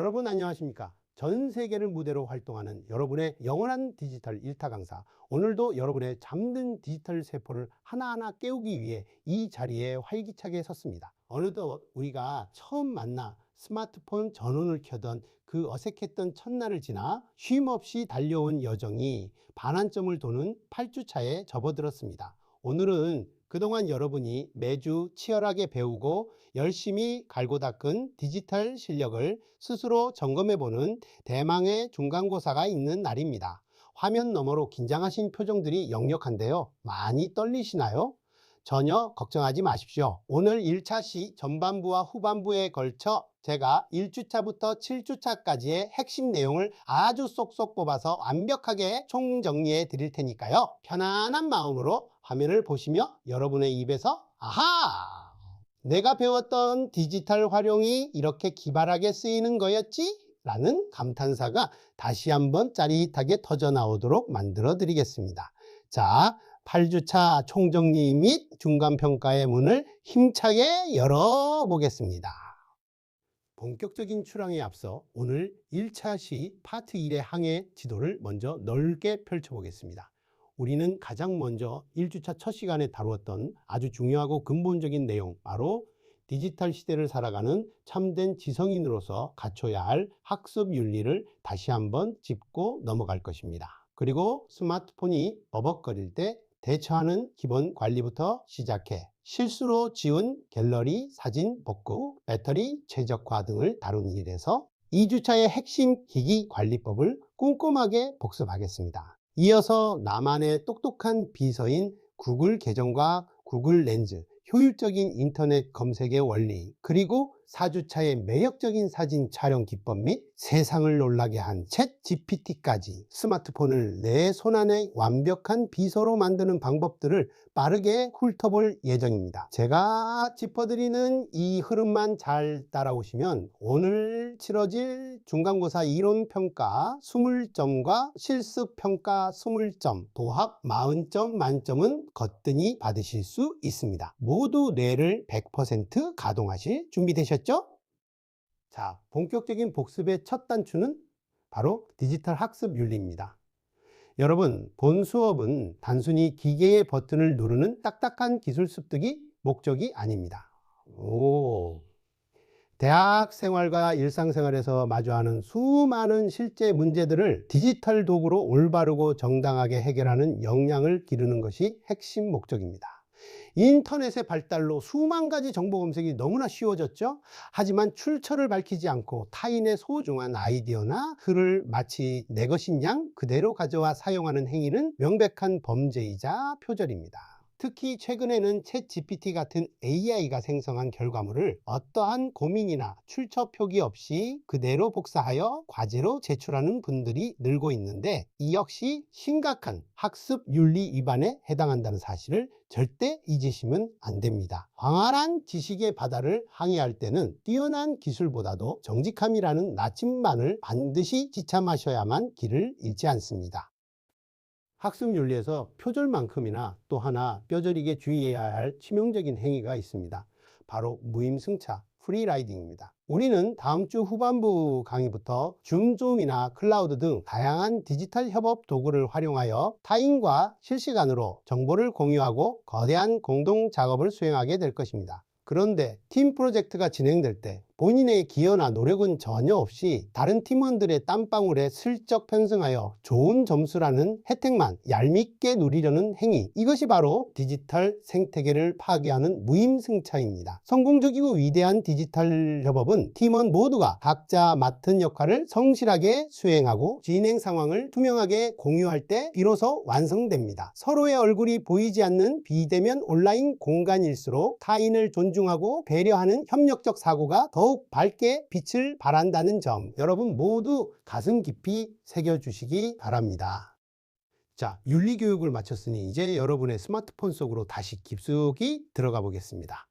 여러분 안녕하십니까? 전 세계를 무대로 활동하는 여러분의 영원한 디지털 일타 강사. 오늘도 여러분의 잠든 디지털 세포를 하나하나 깨우기 위해 이 자리에 활기차게 섰습니다. 어느덧 우리가 처음 만나 스마트폰 전원을 켜던 그 어색했던 첫날을 지나 쉼없이 달려온 여정이 반환점을 도는 8주차에 접어들었습니다. 오늘은 그동안 여러분이 매주 치열하게 배우고 열심히 갈고 닦은 디지털 실력을 스스로 점검해보는 대망의 중간고사가 있는 날입니다. 화면 너머로 긴장하신 표정들이 역력한데요. 많이 떨리시나요? 전혀 걱정하지 마십시오. 오늘 1차 시 전반부와 후반부에 걸쳐 제가 1주차부터 7주차까지의 핵심 내용을 아주 쏙쏙 뽑아서 완벽하게 총정리해 드릴 테니까요. 편안한 마음으로 화면을 보시며 여러분의 입에서 아하! 내가 배웠던 디지털 활용이 이렇게 기발하게 쓰이는 거였지? 라는 감탄사가 다시 한번 짜릿하게 터져 나오도록 만들어 드리겠습니다. 자, 8주차 총정리 및 중간평가의 문을 힘차게 열어보겠습니다. 본격적인 출항에 앞서 오늘 1차 시 파트 1의 항해 지도를 먼저 넓게 펼쳐보겠습니다. 우리는 가장 먼저 1주차 첫 시간에 다루었던 아주 중요하고 근본적인 내용, 바로 디지털 시대를 살아가는 참된 지성인으로서 갖춰야 할 학습 윤리를 다시 한번 짚고 넘어갈 것입니다. 그리고 스마트폰이 버벅거릴 때 대처하는 기본 관리부터 시작해 실수로 지운 갤러리 사진 복구, 배터리 최적화 등을 다룬 일에서 2주차의 핵심 기기 관리법을 꼼꼼하게 복습하겠습니다. 이어서 나만의 똑똑한 비서인 구글 계정과 구글 렌즈, 효율적인 인터넷 검색의 원리, 그리고 4주차의 매력적인 사진 촬영 기법 및 세상을 놀라게 한 챗 GPT까지 스마트폰을 내 손안의 완벽한 비서로 만드는 방법들을 빠르게 훑어볼 예정입니다. 제가 짚어드리는 이 흐름만 잘 따라오시면 오늘 치러질 중간고사 이론평가 20점과 실습평가 20점, 도합 40점 만점은 거뜬히 받으실 수 있습니다. 모두 뇌를 100% 가동하실 준비 되셨죠? 자, 본격적인 복습의 첫 단추는 바로 디지털 학습 윤리입니다. 여러분, 본 수업은 단순히 기계의 버튼을 누르는 딱딱한 기술 습득이 목적이 아닙니다. 대학 생활과 일상생활에서 마주하는 수많은 실제 문제들을 디지털 도구로 올바르고 정당하게 해결하는 역량을 기르는 것이 핵심 목적입니다. 인터넷의 발달로 수만 가지 정보 검색이 너무나 쉬워졌죠. 하지만 출처를 밝히지 않고 타인의 소중한 아이디어나 글을 마치 내 것인 양 그대로 가져와 사용하는 행위는 명백한 범죄이자 표절입니다. 특히 최근에는 챗 GPT 같은 AI가 생성한 결과물을 어떠한 고민이나 출처 표기 없이 그대로 복사하여 과제로 제출하는 분들이 늘고 있는데, 이 역시 심각한 학습 윤리 위반에 해당한다는 사실을 절대 잊으시면 안 됩니다. 광활한 지식의 바다를 항해할 때는 뛰어난 기술보다도 정직함이라는 나침반을 반드시 지참하셔야만 길을 잃지 않습니다. 학습 윤리에서 표절만큼이나 또 하나 뼈저리게 주의해야 할 치명적인 행위가 있습니다. 바로 무임승차, 프리라이딩입니다. 우리는 다음 주 후반부 강의부터 줌이나 클라우드 등 다양한 디지털 협업 도구를 활용하여 타인과 실시간으로 정보를 공유하고 거대한 공동 작업을 수행하게 될 것입니다. 그런데 팀 프로젝트가 진행될 때 본인의 기여나 노력은 전혀 없이 다른 팀원들의 땀방울에 슬쩍 편승하여 좋은 점수라는 혜택만 얄밉게 누리려는 행위, 이것이 바로 디지털 생태계를 파괴하는 무임승차입니다. 성공적이고 위대한 디지털 협업은 팀원 모두가 각자 맡은 역할을 성실하게 수행하고 진행 상황을 투명하게 공유할 때 비로소 완성됩니다. 서로의 얼굴이 보이지 않는 비대면 온라인 공간일수록 타인을 존중하고 배려하는 협력적 사고가 더욱 밝게 빛을 발한다는 점, 여러분 모두 가슴 깊이 새겨주시기 바랍니다. 자, 윤리교육을 마쳤으니 이제 여러분의 스마트폰 속으로 다시 깊숙이 들어가 보겠습니다.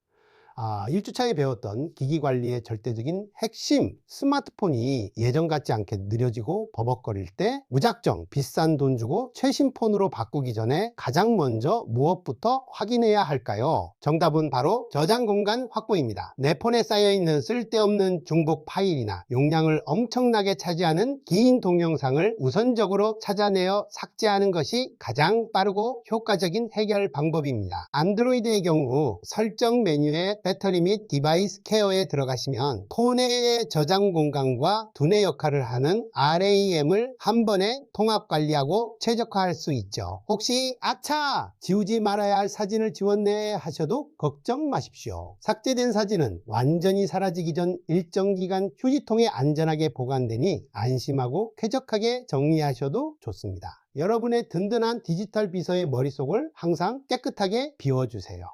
1주차에 배웠던 기기 관리의 절대적인 핵심, 스마트폰이 예전 같지 않게 느려지고 버벅거릴 때 무작정 비싼 돈 주고 최신 폰으로 바꾸기 전에 가장 먼저 무엇부터 확인해야 할까요? 정답은 바로 저장 공간 확보입니다. 내 폰에 쌓여있는 쓸데없는 중복 파일이나 용량을 엄청나게 차지하는 긴 동영상을 우선적으로 찾아내어 삭제하는 것이 가장 빠르고 효과적인 해결 방법입니다. 안드로이드의 경우 설정 메뉴에 배터리 및 디바이스 케어에 들어가시면 폰의 저장 공간과 두뇌 역할을 하는 RAM을 한 번에 통합 관리하고 최적화할 수 있죠. 혹시 아차! 지우지 말아야 할 사진을 지웠네 하셔도 걱정 마십시오. 삭제된 사진은 완전히 사라지기 전 일정 기간 휴지통에 안전하게 보관되니 안심하고 쾌적하게 정리하셔도 좋습니다. 여러분의 든든한 디지털 비서의 머릿속을 항상 깨끗하게 비워주세요.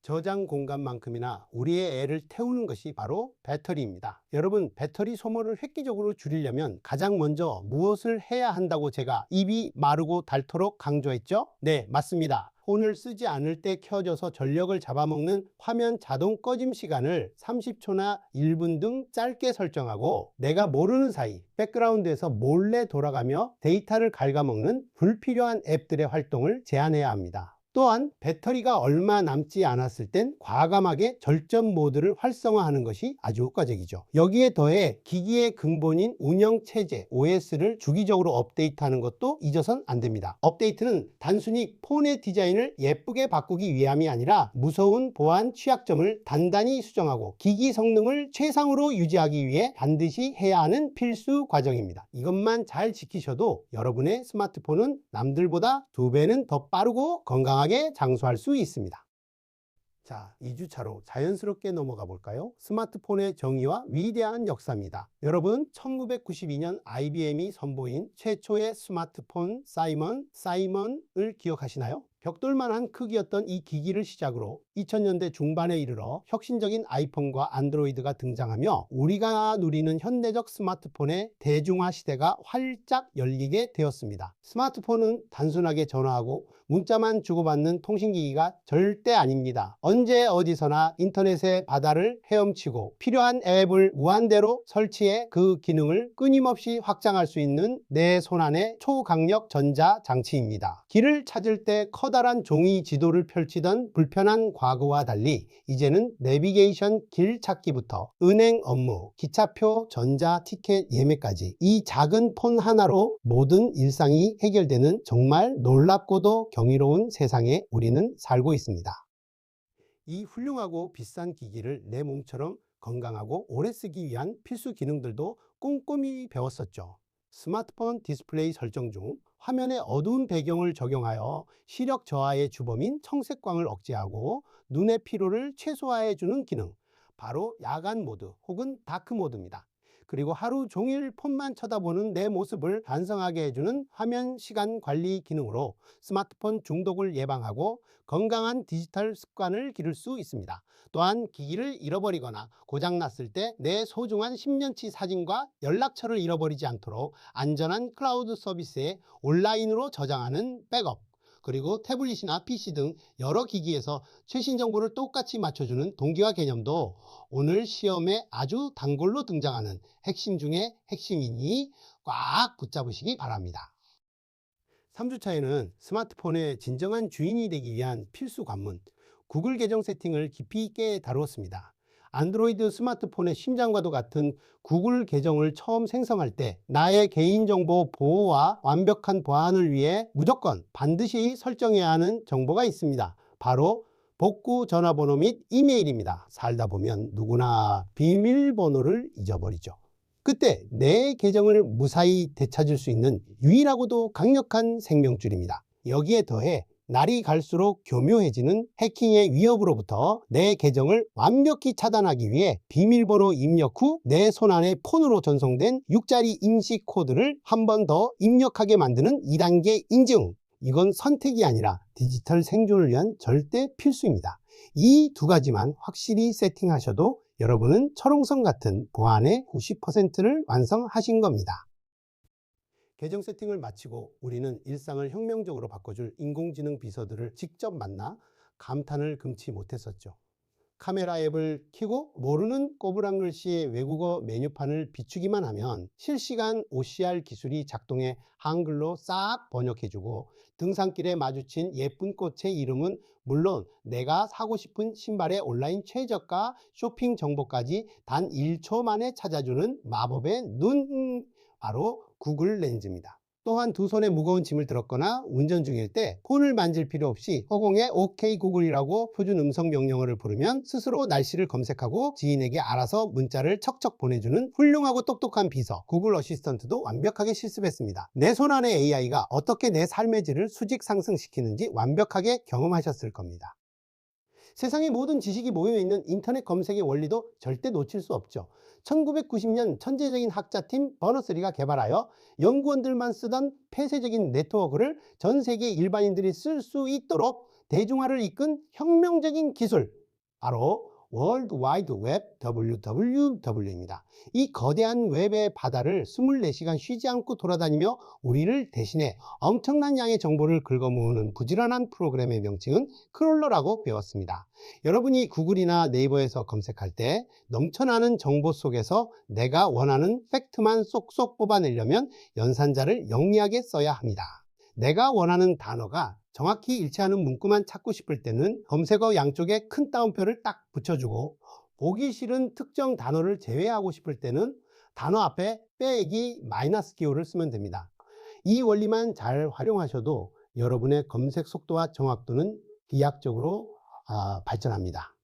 저장 공간만큼이나 우리의 애를 태우는 것이 바로 배터리입니다. 여러분, 배터리 소모를 획기적으로 줄이려면 가장 먼저 무엇을 해야 한다고 제가 입이 마르고 닳도록 강조했죠? 네, 맞습니다. 폰을 쓰지 않을 때 켜져서 전력을 잡아먹는 화면 자동 꺼짐 시간을 30초나 1분 등 짧게 설정하고 내가 모르는 사이 백그라운드에서 몰래 돌아가며 데이터를 갉아먹는 불필요한 앱들의 활동을 제한해야 합니다. 또한 배터리가 얼마 남지 않았을 땐 과감하게 절전 모드를 활성화하는 것이 아주 효과적이죠. 여기에 더해 기기의 근본인 운영체제 OS를 주기적으로 업데이트하는 것도 잊어선 안 됩니다. 업데이트는 단순히 폰의 디자인을 예쁘게 바꾸기 위함이 아니라 무서운 보안 취약점을 단단히 수정하고 기기 성능을 최상으로 유지하기 위해 반드시 해야 하는 필수 과정입니다. 이것만 잘 지키셔도 여러분의 스마트폰은 남들보다 2배는 더 빠르고 건강하게 장수할 수 있습니다. 자, 2주차로 자연스럽게 넘어가 볼까요? 스마트폰의 정의와 위대한 역사입니다. 여러분, 1992년 IBM이 선보인 최초의 스마트폰 사이먼을 기억하시나요? 벽돌만한 크기였던 이 기기를 시작으로 2000년대 중반에 이르러 혁신적인 아이폰과 안드로이드가 등장하며 우리가 누리는 현대적 스마트폰의 대중화 시대가 활짝 열리게 되었습니다. 스마트폰은 단순하게 전화하고 문자만 주고받는 통신기기가 절대 아닙니다. 언제 어디서나 인터넷의 바다를 헤엄치고 필요한 앱을 무한대로 설치해 그 기능을 끊임없이 확장할 수 있는 내 손안의 초강력 전자장치입니다. 길을 찾을 때 커다란 종이 지도를 펼치던 불편한 과거와 달리 이제는 내비게이션 길 찾기부터 은행 업무, 기차표, 전자 티켓 예매까지 이 작은 폰 하나로 모든 일상이 해결되는 정말 놀랍고도 경이로운 세상에 우리는 살고 있습니다. 이 훌륭하고 비싼 기기를 내 몸처럼 건강하고 오래 쓰기 위한 필수 기능들도 꼼꼼히 배웠었죠. 스마트폰 디스플레이 설정 중 화면에 어두운 배경을 적용하여 시력 저하의 주범인 청색광을 억제하고 눈의 피로를 최소화해주는 기능, 바로 야간 모드 혹은 다크 모드입니다. 그리고 하루 종일 폰만 쳐다보는 내 모습을 반성하게 해주는 화면 시간 관리 기능으로 스마트폰 중독을 예방하고 건강한 디지털 습관을 기를 수 있습니다. 또한 기기를 잃어버리거나 고장났을 때 내 소중한 10년치 사진과 연락처를 잃어버리지 않도록 안전한 클라우드 서비스에 온라인으로 저장하는 백업, 그리고 태블릿이나 PC 등 여러 기기에서 최신 정보를 똑같이 맞춰주는 동기화 개념도 오늘 시험에 아주 단골로 등장하는 핵심 중에 핵심이니 꽉 붙잡으시기 바랍니다. 3주차에는 스마트폰의 진정한 주인이 되기 위한 필수 관문, 구글 계정 세팅을 깊이 있게 다루었습니다. 안드로이드 스마트폰의 심장과도 같은 구글 계정을 처음 생성할 때 나의 개인정보 보호와 완벽한 보안을 위해 무조건 반드시 설정해야 하는 정보가 있습니다. 바로 복구 전화번호 및 이메일입니다. 살다 보면 누구나 비밀번호를 잊어버리죠. 그때 내 계정을 무사히 되찾을 수 있는 유일하고도 강력한 생명줄입니다. 여기에 더해 날이 갈수록 교묘해지는 해킹의 위협으로부터 내 계정을 완벽히 차단하기 위해 비밀번호 입력 후 내 손안에 폰으로 전송된 6자리 임시 코드를 한 번 더 입력하게 만드는 2단계 인증. 이건 선택이 아니라 디지털 생존을 위한 절대 필수입니다. 이 두 가지만 확실히 세팅하셔도 여러분은 철옹성 같은 보안의 90%를 완성하신 겁니다. 계정 세팅을 마치고 우리는 일상을 혁명적으로 바꿔줄 인공지능 비서들을 직접 만나 감탄을 금치 못했었죠. 카메라 앱을 켜고 모르는 꼬부랑 글씨의 외국어 메뉴판을 비추기만 하면 실시간 OCR 기술이 작동해 한글로 싹 번역해주고, 등산길에 마주친 예쁜 꽃의 이름은 물론 내가 사고 싶은 신발의 온라인 최저가 쇼핑 정보까지 단 1초 만에 찾아주는 마법의 눈, 바로 구글 렌즈입니다. 또한 두 손에 무거운 짐을 들었거나 운전 중일 때 폰을 만질 필요 없이 허공에 OK 구글이라고 표준 음성 명령어를 부르면 스스로 날씨를 검색하고 지인에게 알아서 문자를 척척 보내주는 훌륭하고 똑똑한 비서 구글 어시스턴트도 완벽하게 실습했습니다. 내 손안의 AI가 어떻게 내 삶의 질을 수직 상승시키는지 완벽하게 경험하셨을 겁니다. 세상의 모든 지식이 모여있는 인터넷 검색의 원리도 절대 놓칠 수 없죠. 1990년 천재적인 학자팀 버너스리가 개발하여 연구원들만 쓰던 폐쇄적인 네트워크를 전 세계 일반인들이 쓸 수 있도록 대중화를 이끈 혁명적인 기술, 바로 월드 와이드 웹 WWW입니다. 이 거대한 웹의 바다를 24시간 쉬지 않고 돌아다니며 우리를 대신해 엄청난 양의 정보를 긁어모으는 부지런한 프로그램의 명칭은 크롤러라고 배웠습니다. 여러분이 구글이나 네이버에서 검색할 때 넘쳐나는 정보 속에서 내가 원하는 팩트만 쏙쏙 뽑아내려면 연산자를 영리하게 써야 합니다. 내가 원하는 단어가 정확히 일치하는 문구만 찾고 싶을 때는 검색어 양쪽에 큰 따옴표를 딱 붙여주고, 보기 싫은 특정 단어를 제외하고 싶을 때는 단어 앞에 빼기 마이너스 기호를 쓰면 됩니다. 이 원리만 잘 활용하셔도 여러분의 검색 속도와 정확도는 비약적으로 발전합니다.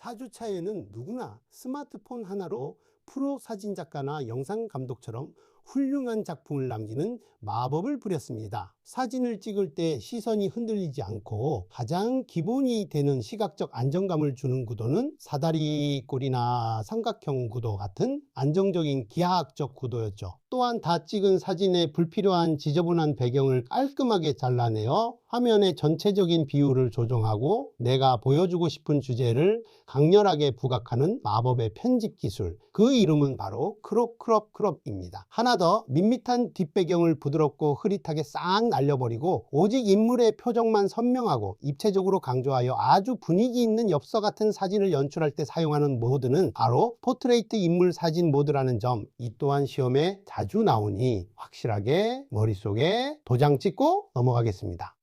4주차에는 누구나 스마트폰 하나로 프로 사진작가나 영상감독처럼 훌륭한 작품을 남기는 마법을 부렸습니다. 사진을 찍을 때 시선이 흔들리지 않고 가장 기본이 되는 시각적 안정감을 주는 구도는 사다리꼴이나 삼각형 구도 같은 안정적인 기하학적 구도였죠. 또한 다 찍은 사진에 불필요한 지저분한 배경을 깔끔하게 잘라내어 화면의 전체적인 비율을 조정하고 내가 보여주고 싶은 주제를 강렬하게 부각하는 마법의 편집 기술, 그 이름은 바로 크롭입니다. 하나 더, 밋밋한 뒷배경을 부드럽고 흐릿하게 싹 날려버리고 오직 인물의 표정만 선명하고 입체적으로 강조하여 아주 분위기 있는 엽서 같은 사진을 연출할 때 사용하는 모드는 바로 포트레이트 인물 사진 모드라는 점, 이 또한 시험에 자주 나오니 확실하게 머릿속에 도장 찍고 넘어가겠습니다.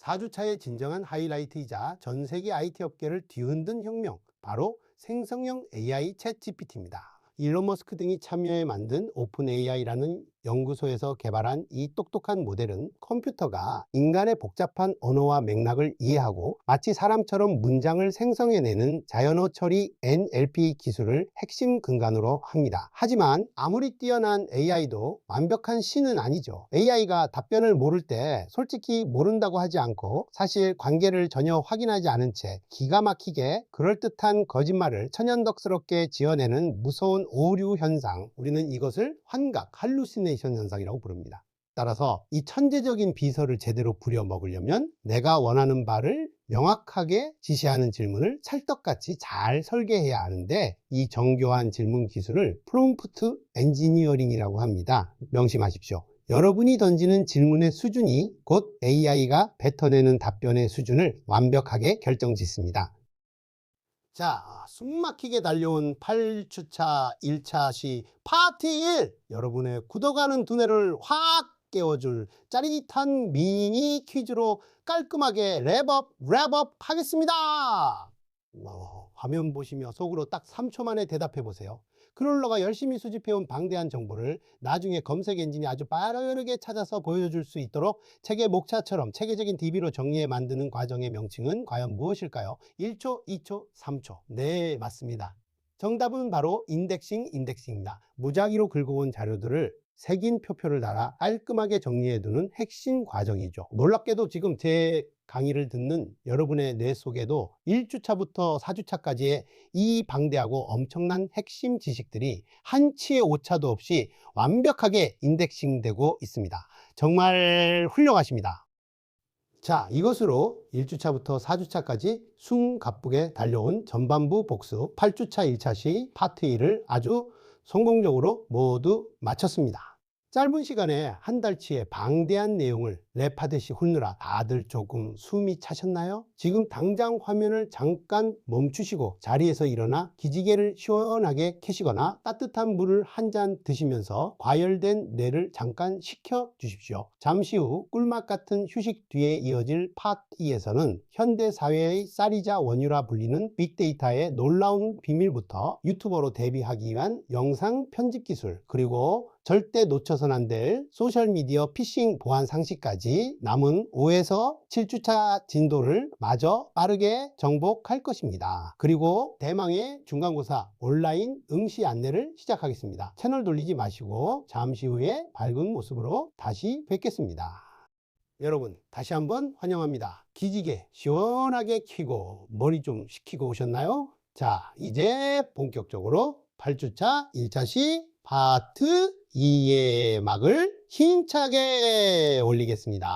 4주차의 진정한 하이라이트이자 전 세계 IT 업계를 뒤흔든 혁명, 바로 생성형 AI 챗 GPT입니다. 일론 머스크 등이 참여해 만든 오픈 AI라는 연구소에서 개발한 이 똑똑한 모델은 컴퓨터가 인간의 복잡한 언어와 맥락을 이해하고 마치 사람처럼 문장을 생성해내는 자연어 처리 NLP 기술을 핵심 근간으로 합니다. 하지만 아무리 뛰어난 AI도 완벽한 신은 아니죠. AI가 답변을 모를 때 솔직히 모른다고 하지 않고 사실 관계를 전혀 확인하지 않은 채 기가 막히게 그럴듯한 거짓말을 천연덕스럽게 지어내는 무서운 오류 현상, 우리는 이것을 환각, 할루시네이션 현상이라고 부릅니다. 따라서 이 천재적인 비서를 제대로 부려먹으려면 내가 원하는 바를 명확하게 지시하는 질문을 찰떡같이 잘 설계해야 하는데, 이 정교한 질문 기술을 프롬프트 엔지니어링이라고 합니다. 명심하십시오. 여러분이 던지는 질문의 수준이 곧 AI가 뱉어내는 답변의 수준을 완벽하게 결정짓습니다. 자, 숨막히게 달려온 8주차 1차 시 파트 1! 여러분의 굳어가는 두뇌를 확 깨워줄 짜릿한 미니 퀴즈로 깔끔하게 랩업 하겠습니다. 화면 보시며 속으로 딱 3초 만에 대답해 보세요. 크롤러가 열심히 수집해온 방대한 정보를 나중에 검색 엔진이 아주 빠르게 찾아서 보여줄 수 있도록 책의 목차처럼 체계적인 DB로 정리해 만드는 과정의 명칭은 과연 무엇일까요? 1초, 2초, 3초. 네, 맞습니다. 정답은 바로 인덱싱입니다. 무작위로 긁어온 자료들을 색인 표표를 달아 깔끔하게 정리해두는 핵심 과정이죠. 놀랍게도 지금 제 강의를 듣는 여러분의 뇌 속에도 1주차부터 4주차까지의 이 방대하고 엄청난 핵심 지식들이 한치의 오차도 없이 완벽하게 인덱싱되고 있습니다. 정말 훌륭하십니다. 자, 이것으로 1주차부터 4주차까지 숨가쁘게 달려온 전반부 복습 8주차 1차 시 파트 1을 아주 성공적으로 모두 마쳤습니다. 짧은 시간에 한 달치의 방대한 내용을 랩하듯이 훑느라 다들 조금 숨이 차셨나요? 지금 당장 화면을 잠깐 멈추시고 자리에서 일어나 기지개를 시원하게 켜시거나 따뜻한 물을 한 잔 드시면서 과열된 뇌를 잠깐 식혀 주십시오. 잠시 후 꿀맛 같은 휴식 뒤에 이어질 파트 2에서는 현대사회의 쌀이자 원유라 불리는 빅데이터의 놀라운 비밀부터 유튜버로 데뷔하기 위한 영상 편집 기술, 그리고 절대 놓쳐선 안 될 소셜미디어 피싱 보안 상식까지 남은 5에서 7주차 진도를 마저 빠르게 정복할 것입니다. 그리고 대망의 중간고사 온라인 응시 안내를 시작하겠습니다. 채널 돌리지 마시고 잠시 후에 밝은 모습으로 다시 뵙겠습니다. 여러분 다시 한번 환영합니다. 기지개 시원하게 켜고 머리 좀 식히고 오셨나요? 자, 이제 본격적으로 8주차 1차시 파트 2의 막을 힘차게 올리겠습니다.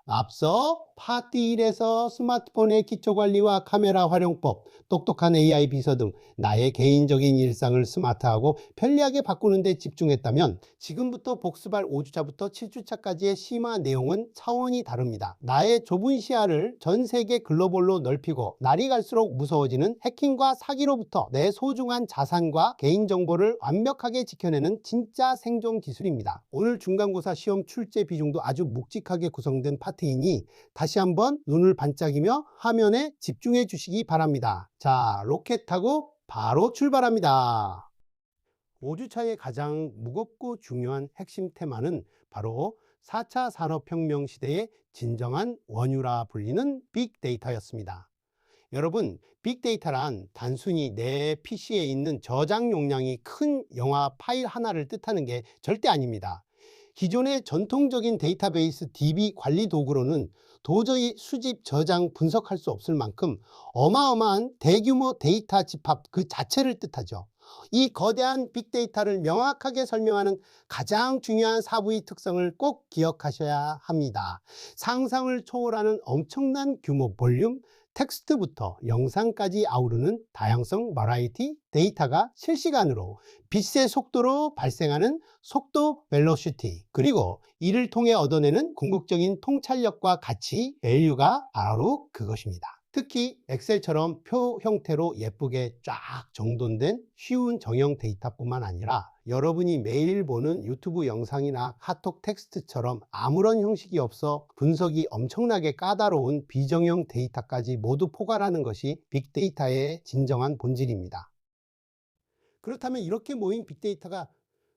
앞서 파트 1에서 스마트폰의 기초관리와 카메라 활용법, 똑똑한 AI 비서 등 나의 개인적인 일상을 스마트하고 편리하게 바꾸는 데 집중했다면 지금부터 복습할 5주차부터 7주차까지의 심화 내용은 차원이 다릅니다. 나의 좁은 시야를 전 세계 글로벌로 넓히고 날이 갈수록 무서워지는 해킹과 사기로부터 내 소중한 자산과 개인정보를 완벽하게 지켜내는 진짜 생존 기술입니다. 오늘 중간고사 시험 출제 비중도 아주 묵직하게 구성된 파트이니 다시 한번 눈을 반짝이며 화면에 집중해 주시기 바랍니다. 자, 로켓 타고 바로 출발합니다. 5주차의 가장 무겁고 중요한 핵심 테마는 바로 4차 산업혁명 시대의 진정한 원유라 불리는 빅데이터였습니다. 여러분, 빅데이터란 단순히 내 PC에 있는 저장 용량이 큰 영화 파일 하나를 뜻하는 게 절대 아닙니다. 기존의 전통적인 데이터베이스 DB 관리 도구로는 도저히 수집, 저장, 분석할 수 없을 만큼 어마어마한 대규모 데이터 집합 그 자체를 뜻하죠. 이 거대한 빅데이터를 명확하게 설명하는 가장 중요한 사부의 특성을 꼭 기억하셔야 합니다. 상상을 초월하는 엄청난 규모 볼륨, 텍스트부터 영상까지 아우르는 다양성 버라이티 데이터가 실시간으로 빛의 속도로 발생하는 속도 벨로시티, 그리고 이를 통해 얻어내는 궁극적인 통찰력과 가치, 밸류가 바로 그것입니다. 특히 엑셀처럼 표 형태로 예쁘게 쫙 정돈된 쉬운 정형 데이터뿐만 아니라 여러분이 매일 보는 유튜브 영상이나 카톡 텍스트처럼 아무런 형식이 없어 분석이 엄청나게 까다로운 비정형 데이터까지 모두 포괄하는 것이 빅데이터의 진정한 본질입니다. 그렇다면 이렇게 모인 빅데이터가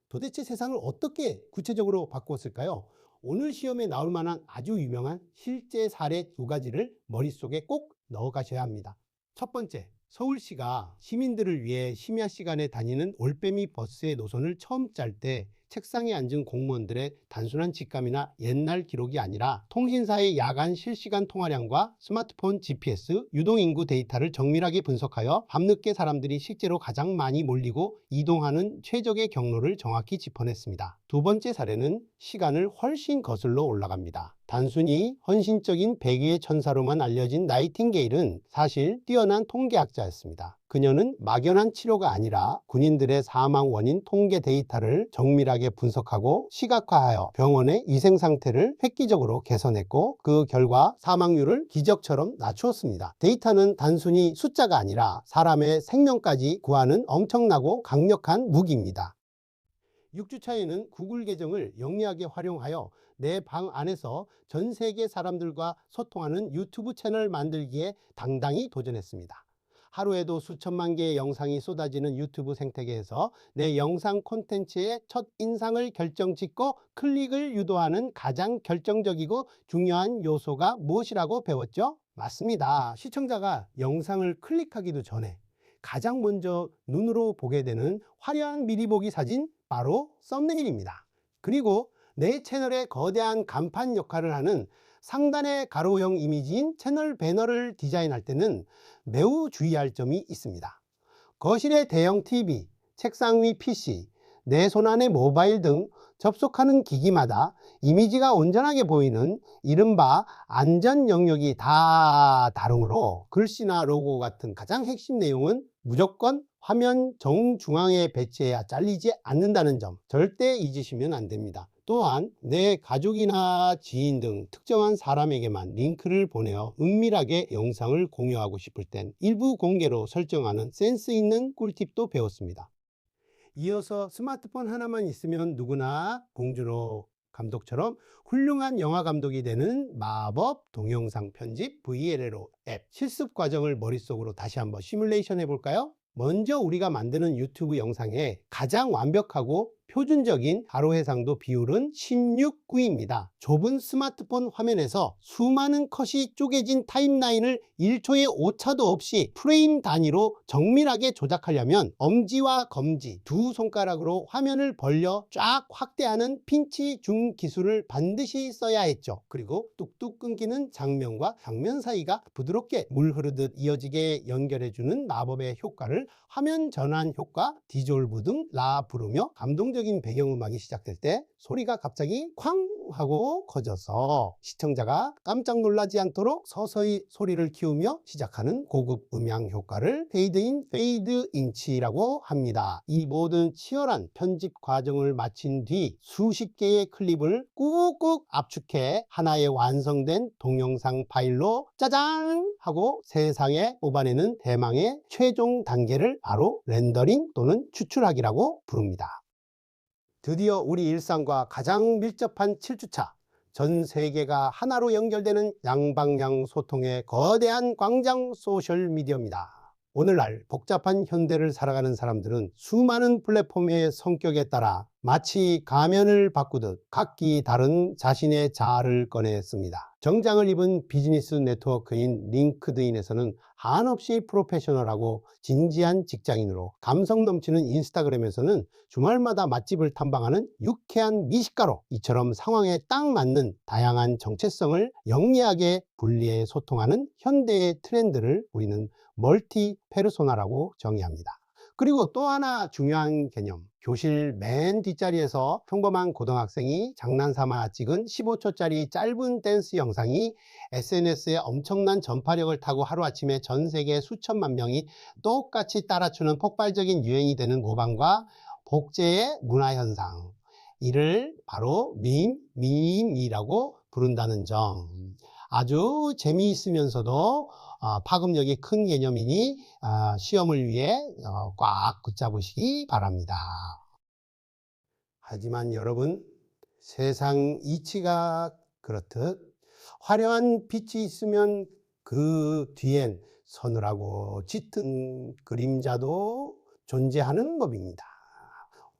도대체 세상을 어떻게 구체적으로 바꾸었을까요? 오늘 시험에 나올 만한 아주 유명한 실제 사례 2가지를 머릿속에 꼭 넣어 가셔야 합니다. 첫 번째, 서울시가 시민들을 위해 심야 시간에 다니는 올빼미 버스의 노선을 처음 짤 때 책상에 앉은 공무원들의 단순한 직감이나 옛날 기록이 아니라 통신사의 야간 실시간 통화량과 스마트폰 GPS, 유동인구 데이터를 정밀하게 분석하여 밤늦게 사람들이 실제로 가장 많이 몰리고 이동하는 최적의 경로를 정확히 짚어냈습니다. 두 번째 사례는 시간을 훨씬 거슬러 올라갑니다. 단순히 헌신적인 백의의 천사로만 알려진 나이팅게일은 사실 뛰어난 통계학자였습니다. 그녀는 막연한 치료가 아니라 군인들의 사망 원인 통계 데이터를 정밀하게 분석하고 시각화하여 병원의 위생 상태를 획기적으로 개선했고 그 결과 사망률을 기적처럼 낮추었습니다. 데이터는 단순히 숫자가 아니라 사람의 생명까지 구하는 엄청나고 강력한 무기입니다. 6주차에는 구글 계정을 영리하게 활용하여 내 방 안에서 전 세계 사람들과 소통하는 유튜브 채널 만들기에 당당히 도전했습니다. 하루에도 수천만 개의 영상이 쏟아지는 유튜브 생태계에서 내 영상 콘텐츠의 첫 인상을 결정짓고 클릭을 유도하는 가장 결정적이고 중요한 요소가 무엇이라고 배웠죠? 맞습니다. 시청자가 영상을 클릭하기도 전에 가장 먼저 눈으로 보게 되는 화려한 미리 보기 사진, 바로 썸네일입니다. 그리고 내 채널의 거대한 간판 역할을 하는 상단의 가로형 이미지인 채널 배너를 디자인할 때는 매우 주의할 점이 있습니다. 거실의 대형 TV, 책상 위 PC, 내 손안의 모바일 등 접속하는 기기마다 이미지가 온전하게 보이는 이른바 안전 영역이 다 다르므로 글씨나 로고 같은 가장 핵심 내용은 무조건 화면 정중앙에 배치해야 잘리지 않는다는 점 절대 잊으시면 안 됩니다. 또한 내 가족이나 지인 등 특정한 사람에게만 링크를 보내어 은밀하게 영상을 공유하고 싶을 땐 일부 공개로 설정하는 센스 있는 꿀팁도 배웠습니다. 이어서 스마트폰 하나만 있으면 누구나 봉준호 감독처럼 훌륭한 영화 감독이 되는 마법 동영상 편집 VLLO 앱 실습 과정을 머릿속으로 다시 한번 시뮬레이션 해볼까요? 먼저 우리가 만드는 유튜브 영상에 가장 완벽하고 표준적인 가로 해상도 비율은 16:9입니다. 좁은 스마트폰 화면에서 수많은 컷이 쪼개진 타임라인을 1초의 오차도 없이 프레임 단위로 정밀하게 조작하려면 엄지와 검지 두 손가락으로 화면을 벌려 쫙 확대하는 핀치 줌 기술을 반드시 써야 했죠. 그리고 뚝뚝 끊기는 장면과 장면 사이가 부드럽게 물 흐르듯 이어지게 연결해주는 마법의 효과를 화면 전환 효과, 디졸브 등 라 부르며 감동적인 배경음악이 시작될 때 소리가 갑자기 쾅 하고 커져서 시청자가 깜짝 놀라지 않도록 서서히 소리를 키우며 시작하는 고급 음향 효과를 페이드인, 페이드인치라고 합니다. 이 모든 치열한 편집 과정을 마친 뒤 수십 개의 클립을 꾹꾹 압축해 하나의 완성된 동영상 파일로 짜잔 하고 세상에 뽑아내는 대망의 최종 단계를 바로 렌더링 또는 추출하기라고 부릅니다. 드디어 우리 일상과 가장 밀접한 7주차, 전 세계가 하나로 연결되는 양방향 소통의 거대한 광장 소셜미디어입니다. 오늘날 복잡한 현대를 살아가는 사람들은 수많은 플랫폼의 성격에 따라 마치 가면을 바꾸듯 각기 다른 자신의 자아를 꺼냈습니다. 정장을 입은 비즈니스 네트워크인 링크드인에서는 한없이 프로페셔널하고 진지한 직장인으로, 감성 넘치는 인스타그램에서는 주말마다 맛집을 탐방하는 유쾌한 미식가로, 이처럼 상황에 딱 맞는 다양한 정체성을 영리하게 분리해 소통하는 현대의 트렌드를 우리는 멀티 페르소나라고 정의합니다. 그리고 또 하나 중요한 개념, 교실 맨 뒷자리에서 평범한 고등학생이 장난삼아 찍은 15초짜리 짧은 댄스 영상이 SNS에 엄청난 전파력을 타고 하루아침에 전 세계 수천만 명이 똑같이 따라추는 폭발적인 유행이 되는 모방과 복제의 문화현상, 이를 바로 밈이라고 부른다는 점, 아주 재미있으면서도 파급력이 큰 개념이니 시험을 위해 꽉 붙잡으시기 바랍니다. 하지만 여러분, 세상 이치가 그렇듯 화려한 빛이 있으면 그 뒤엔 서늘하고 짙은 그림자도 존재하는 법입니다.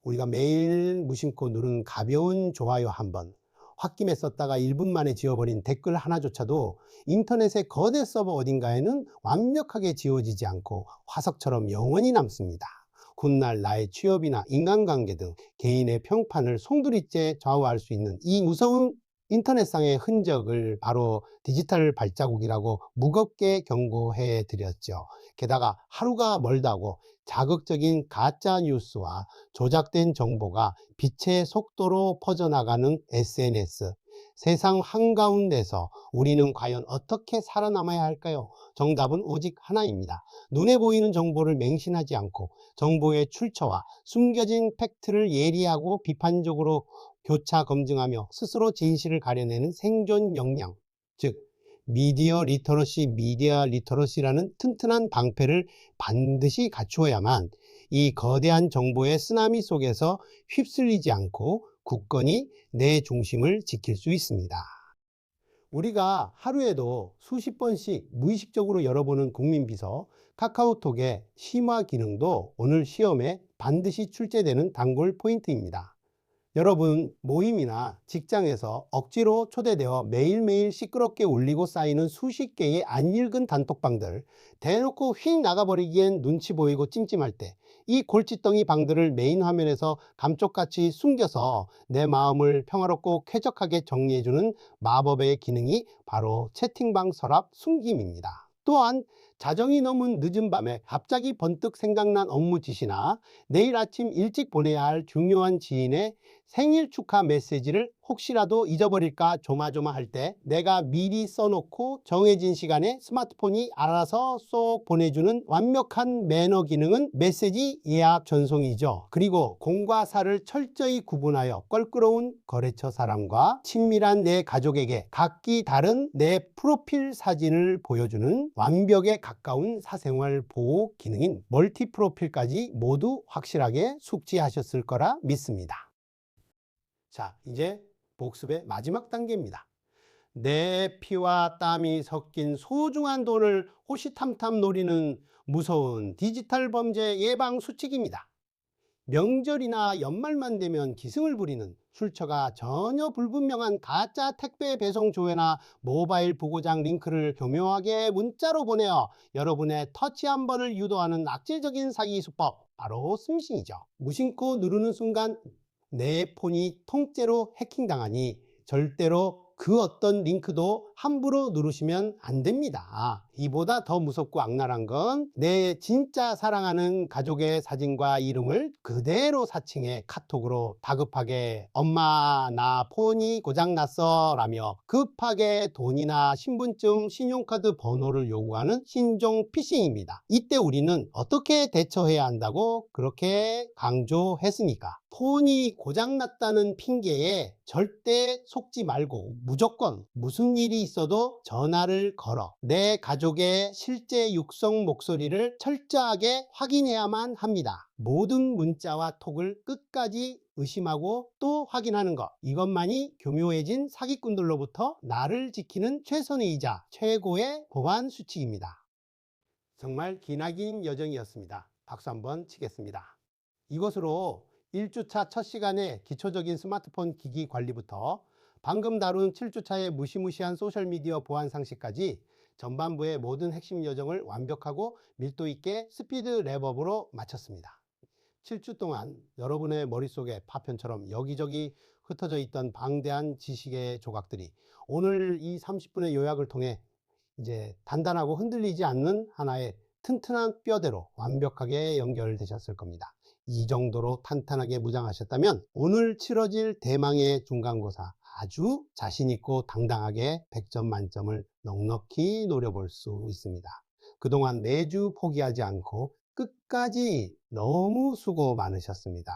우리가 매일 무심코 누른 가벼운 좋아요 한번, 홧김에 썼다가 1분 만에 지워버린 댓글 하나조차도 인터넷의 거대 서버 어딘가에는 완벽하게 지워지지 않고 화석처럼 영원히 남습니다. 훗날 나의 취업이나 인간관계 등 개인의 평판을 송두리째 좌우할 수 있는 이 무서운 인터넷상의 흔적을 바로 디지털 발자국이라고 무겁게 경고해 드렸죠. 게다가 하루가 멀다고 자극적인 가짜 뉴스와 조작된 정보가 빛의 속도로 퍼져나가는 SNS, 세상 한가운데서 우리는 과연 어떻게 살아남아야 할까요? 정답은 오직 하나입니다. 눈에 보이는 정보를 맹신하지 않고 정보의 출처와 숨겨진 팩트를 예리하고 비판적으로 교차 검증하며 스스로 진실을 가려내는 생존 역량, 즉 미디어 리터러시라는 튼튼한 방패를 반드시 갖추어야만 이 거대한 정보의 쓰나미 속에서 휩쓸리지 않고 굳건히 내 중심을 지킬 수 있습니다. 우리가 하루에도 수십 번씩 무의식적으로 열어보는 국민비서 카카오톡의 심화 기능도 오늘 시험에 반드시 출제되는 단골 포인트입니다. 여러분, 모임이나 직장에서 억지로 초대되어 매일매일 시끄럽게 울리고 쌓이는 수십 개의 안 읽은 단톡방들, 대놓고 휙 나가버리기엔 눈치 보이고 찜찜할 때 이 골칫덩이 방들을 메인 화면에서 감쪽같이 숨겨서 내 마음을 평화롭고 쾌적하게 정리해주는 마법의 기능이 바로 채팅방 서랍 숨김입니다. 또한 자정이 넘은 늦은 밤에 갑자기 번뜩 생각난 업무 지시나 내일 아침 일찍 보내야 할 중요한 지인의 생일 축하 메시지를 혹시라도 잊어버릴까 조마조마할 때 내가 미리 써놓고 정해진 시간에 스마트폰이 알아서 쏙 보내주는 완벽한 매너 기능은 메시지 예약 전송이죠. 그리고 공과 사를 철저히 구분하여 껄끄러운 거래처 사람과 친밀한 내 가족에게 각기 다른 내 프로필 사진을 보여주는 완벽에 가까운 사생활 보호 기능인 멀티 프로필까지 모두 확실하게 숙지하셨을 거라 믿습니다. 자, 이제 복습의 마지막 단계입니다. 내 피와 땀이 섞인 소중한 돈을 호시탐탐 노리는 무서운 디지털 범죄 예방 수칙입니다. 명절이나 연말만 되면 기승을 부리는 출처가 전혀 불분명한 가짜 택배 배송 조회나 모바일 부고장 링크를 교묘하게 문자로 보내어 여러분의 터치 한 번을 유도하는 악질적인 사기 수법, 바로 스미싱이죠. 무심코 누르는 순간 내 폰이 통째로 해킹당하니 절대로 그 어떤 링크도 함부로 누르시면 안 됩니다. 이보다 더 무섭고 악랄한 건 내 진짜 사랑하는 가족의 사진과 이름을 그대로 사칭해 카톡으로 다급하게 엄마 나 폰이 고장났어 라며 급하게 돈이나 신분증, 신용카드 번호를 요구하는 신종 피싱입니다. 이때 우리는 어떻게 대처해야 한다고 그렇게 강조했으니까? 폰이 고장났다는 핑계에 절대 속지 말고 무조건 무슨 일이 있어도 전화를 걸어 내 가족의 실제 육성 목소리를 철저하게 확인해야만 합니다. 모든 문자와 톡을 끝까지 의심하고 또 확인하는 것, 이것만이 교묘해진 사기꾼들로부터 나를 지키는 최선의이자 최고의 보안 수칙입니다. 정말 기나긴 여정이었습니다. 박수 한번 치겠습니다. 이것으로 1주차 첫 시간에 기초적인 스마트폰 기기 관리부터 방금 다룬 7주차의 무시무시한 소셜미디어 보안 상식까지 전반부의 모든 핵심 여정을 완벽하고 밀도 있게 스피드 랩업으로 마쳤습니다. 7주 동안 여러분의 머릿속에 파편처럼 여기저기 흩어져 있던 방대한 지식의 조각들이 오늘 이 30분의 요약을 통해 이제 단단하고 흔들리지 않는 하나의 튼튼한 뼈대로 완벽하게 연결되셨을 겁니다. 이 정도로 탄탄하게 무장하셨다면 오늘 치러질 대망의 중간고사 아주 자신있고 당당하게 100점 만점을 넉넉히 노려볼 수 있습니다. 그동안 매주 포기하지 않고 끝까지 너무 수고 많으셨습니다.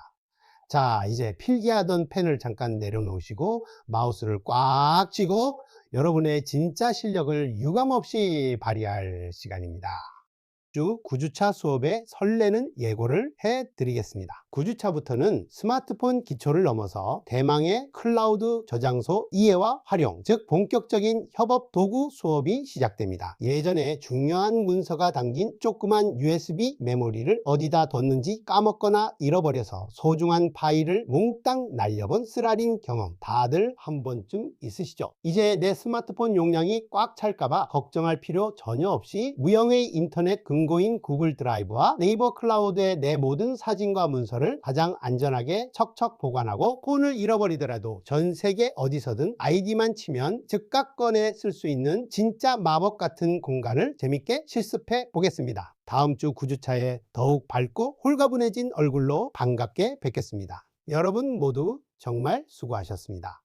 자, 이제 필기하던 펜을 잠깐 내려놓으시고 마우스를 꽉 쥐고 여러분의 진짜 실력을 유감없이 발휘할 시간입니다. 9주차 수업에 설레는 예고를 해드리겠습니다. 9주차부터는 스마트폰 기초를 넘어서 대망의 클라우드 저장소 이해와 활용, 즉 본격적인 협업 도구 수업이 시작됩니다. 예전에 중요한 문서가 담긴 조그만 USB 메모리를 어디다 뒀는지 까먹거나 잃어버려서 소중한 파일을 몽땅 날려본 쓰라린 경험 다들 한 번쯤 있으시죠? 이제 내 스마트폰 용량이 꽉 찰까봐 걱정할 필요 전혀 없이 무형의 인터넷 근거인 구글 드라이브와 네이버 클라우드에 내 모든 사진과 문서를 가장 안전하게 척척 보관하고 폰을 잃어버리더라도 전 세계 어디서든 아이디만 치면 즉각 꺼내 쓸 수 있는 진짜 마법 같은 공간을 재밌게 실습해 보겠습니다. 다음 주 9주차에 더욱 밝고 홀가분해진 얼굴로 반갑게 뵙겠습니다. 여러분 모두 정말 수고하셨습니다.